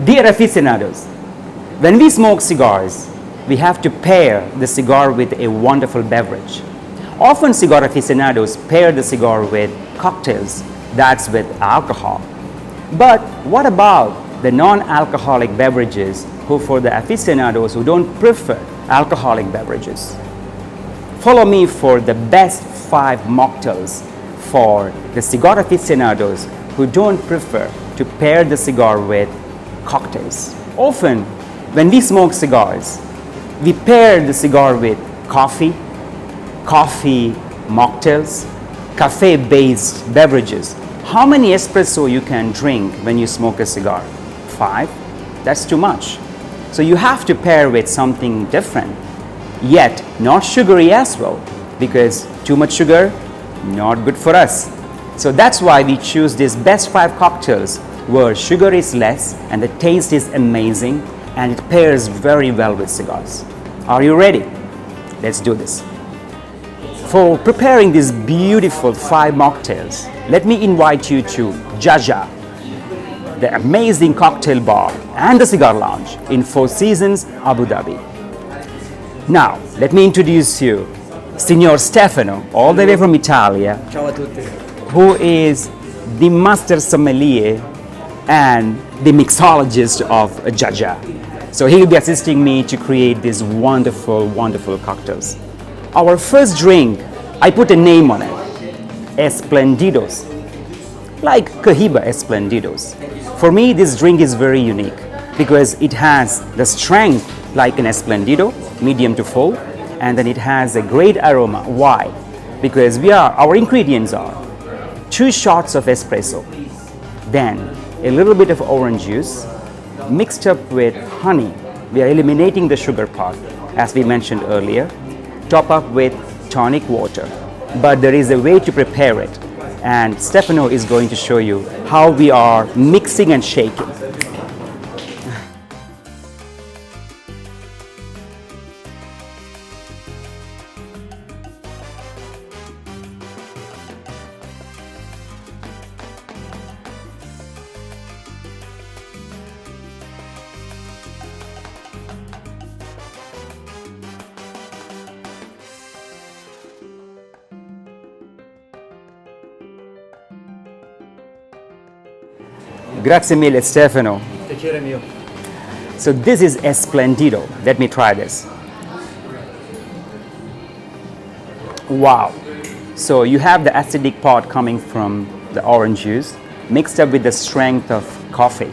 Dear aficionados, when we smoke cigars, we have to pair the cigar with a wonderful beverage. Often cigar aficionados pair the cigar with cocktails, that's with alcohol. But what about the non-alcoholic beverages who for the aficionados who don't prefer alcoholic beverages? Follow me for the best 5 mocktails for the cigar aficionados who don't prefer to pair the cigar with cocktails. Often, when we smoke cigars, we pair the cigar with coffee mocktails, cafe-based beverages. How many espresso you can drink when you smoke a cigar? 5? That's too much. So you have to pair with something different, yet not sugary as well, because too much sugar, not good for us. So that's why we choose these best 5 cocktails where sugar is less and the taste is amazing and it pairs very well with cigars. Are you ready? Let's do this. For preparing these beautiful 5 mocktails, let me invite you to Jaja, the amazing cocktail bar and the cigar lounge in Four Seasons, Abu Dhabi. Now, let me introduce you Signor Stefano, all the way from Italia, Ciao a tutti. who is the master sommelier and the mixologist of Jaja. So he will be assisting me to create these wonderful, wonderful cocktails. Our first drink, I put a name on it, Esplendidos, like Cohiba Esplendidos. For me, this drink is very unique because it has the strength like an Esplendido, medium to full, and then it has a great aroma. Why? Because our ingredients are 2 shots of espresso, then a little bit of orange juice mixed up with honey. We are eliminating the sugar part, as we mentioned earlier. Top up with tonic water. But there is a way to prepare it, and Stefano is going to show you how we are mixing and shaking. Grazie mille, Stefano. Piacere mio. So this is Esplendido. Let me try this. Wow. So you have the acidic part coming from the orange juice mixed up with the strength of coffee.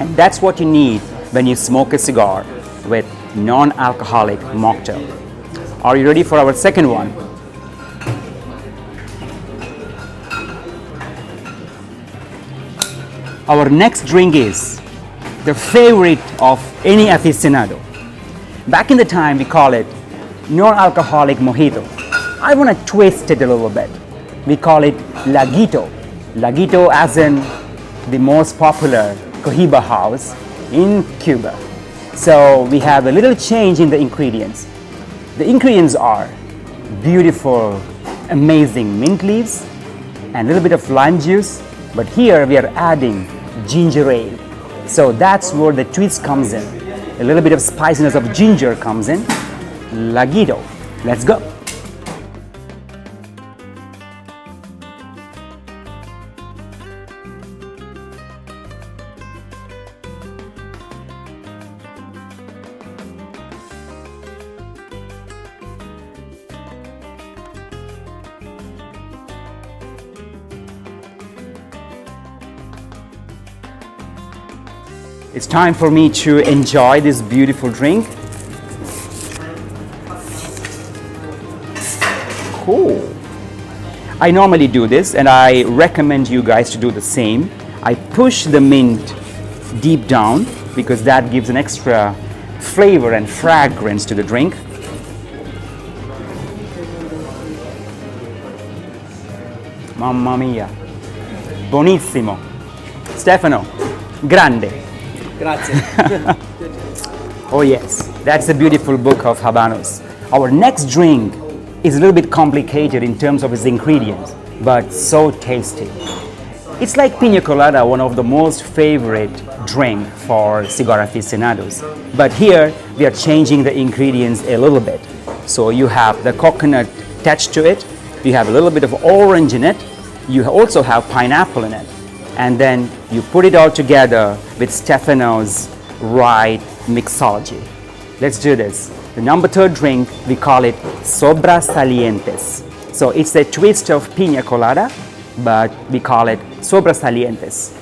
And that's what you need when you smoke a cigar with non-alcoholic mocktail. Are you ready for our second one? Our next drink is the favorite of any aficionado. Back in the time, we call it non-alcoholic mojito. I want to twist it a little bit. We call it Lagito. Lagito as in the most popular Cohiba house in Cuba. So we have a little change in the ingredients. The ingredients are beautiful, amazing mint leaves and a little bit of lime juice. But here we are adding ginger ale. So that's where the twist comes in. A little bit of spiciness of ginger comes in. Lagito. Let's go. It's time for me to enjoy this beautiful drink. Cool. I normally do this and I recommend you guys to do the same. I push the mint deep down because that gives an extra flavor and fragrance to the drink. Mamma mia. Buonissimo. Stefano, grande. Grazie. Oh yes, that's a beautiful book of Habanos. Our next drink is a little bit complicated in terms of its ingredients, but so tasty. It's like pina colada, one of the most favorite drink for cigar aficionados. But here we are changing the ingredients a little bit. So you have the coconut touch to it, you have a little bit of orange in it, you also have pineapple in it. And then you put it all together with Stefano's right mixology. Let's do this. The number 3rd drink, we call it Sobresalientes. So it's a twist of pina colada, but we call it Sobresalientes.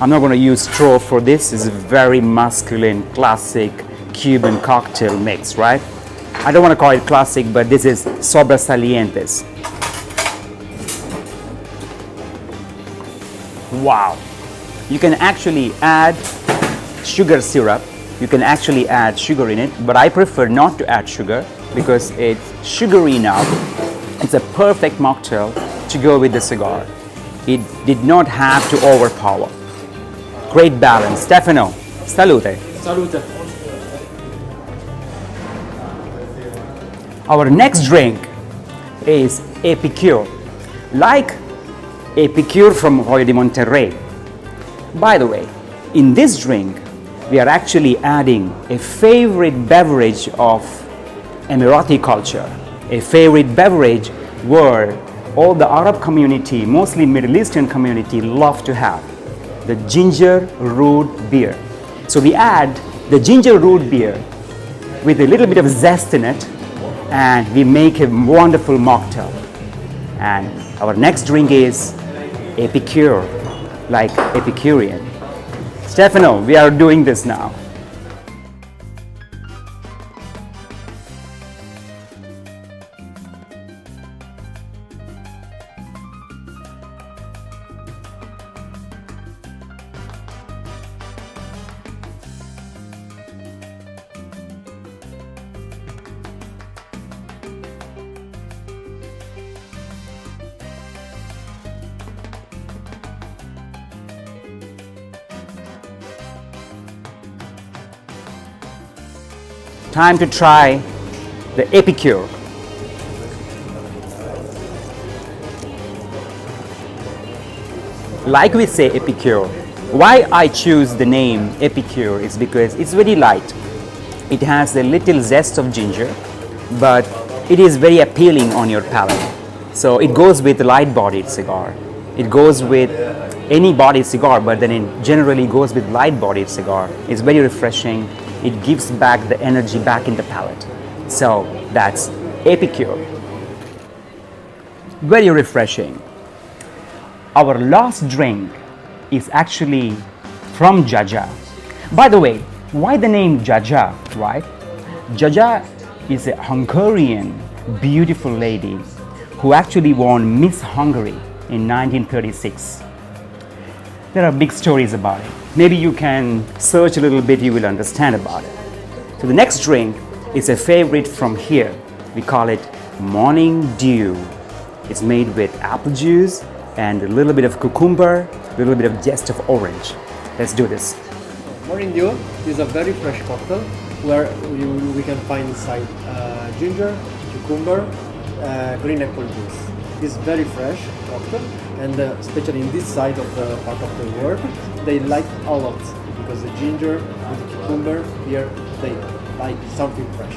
I'm not going to use straw for this. It's a very masculine, classic Cuban cocktail mix, right? I don't want to call it classic, but this is Sobresalientes. Wow. You can actually add sugar syrup. You can actually add sugar in it, but I prefer not to add sugar because it's sugary enough. It's a perfect mocktail to go with the cigar. It did not have to overpower. Great balance. Stefano, salute. Salute. Our next drink is Epicure, like Epicure from Arroyo de Monterrey. By the way, in this drink, we are actually adding a favorite beverage of Emirati culture, a favorite beverage where all the Arab community, mostly Middle Eastern community, love to have. The ginger root beer. So we add the ginger root beer with a little bit of zest in it, and we make a wonderful mocktail. And our next drink is Epicure, like Epicurean. Stefano, we are doing this now. Time to try the Epicure. Like we say Epicure, why I choose the name Epicure is because it's very light. It has a little zest of ginger, but it is very appealing on your palate. So it goes with a light-bodied cigar. It goes with any bodied cigar, but then it generally goes with light-bodied cigar. It's very refreshing. It gives back the energy back in the palate. So that's Epicure. Very refreshing. Our last drink is actually from Jaja. By the way, why the name Jaja, right? Jaja is a Hungarian beautiful lady who actually won Miss Hungary in 1936. There are big stories about it. Maybe you can search a little bit, you will understand about it. So the next drink is a favorite from here. We call it Morning Dew. It's made with apple juice and a little bit of cucumber, a little bit of zest of orange. Let's do this. Morning Dew is a very fresh cocktail where we can find inside ginger, cucumber, green apple juice. It's very fresh cocktail, and especially in this side of the part of the world, they like a lot because the ginger and the cucumber here, they like something fresh.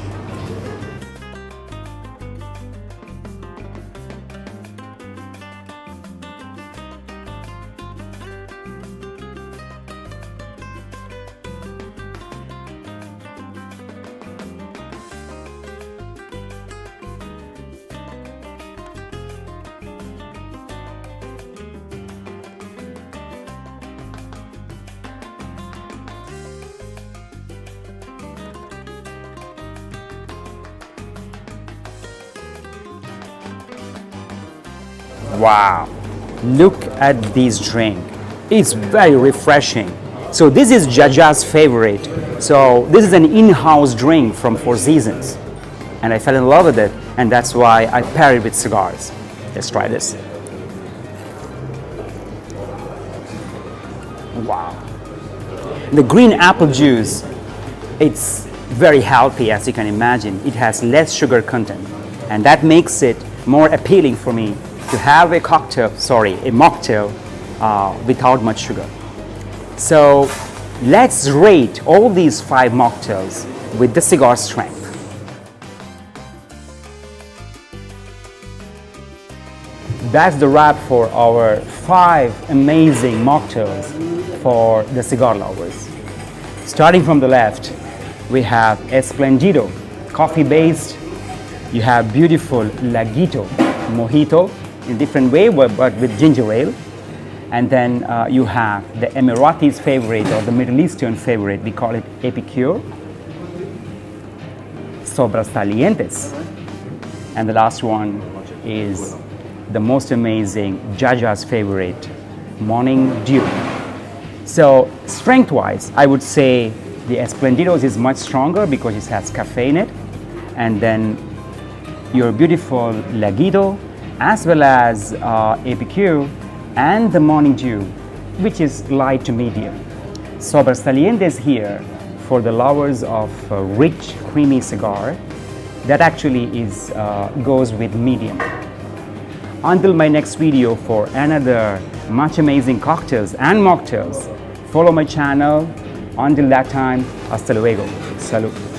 Wow, look at this drink. It's very refreshing. So this is Jaja's favorite. So this is an in-house drink from Four Seasons. And I fell in love with it, and that's why I pair it with cigars. Let's try this. Wow. The green apple juice, it's very healthy, as you can imagine. It has less sugar content, and that makes it more appealing for me to have a mocktail without much sugar. So let's rate all these 5 mocktails with the cigar strength. That's the wrap for our 5 amazing mocktails for the cigar lovers. Starting from the left, we have Esplendido, coffee-based. You have beautiful Lagito, mojito, in different way, but with ginger ale. And then you have the Emiratis favorite, or the Middle Eastern favorite, we call it Epicure, Sobresalientes. And the last one is the most amazing Jaja's favorite, Morning Dew. So strength-wise, I would say the Esplendidos is much stronger because it has caffeine in it. And then your beautiful Lagito, as well as Epicure, and the Morning Dew, which is light to medium. Sobresaliente is here for the lovers of a rich, creamy cigar. That actually is goes with medium. Until my next video for another much amazing cocktails and mocktails, follow my channel. Until that time, hasta luego. Salud.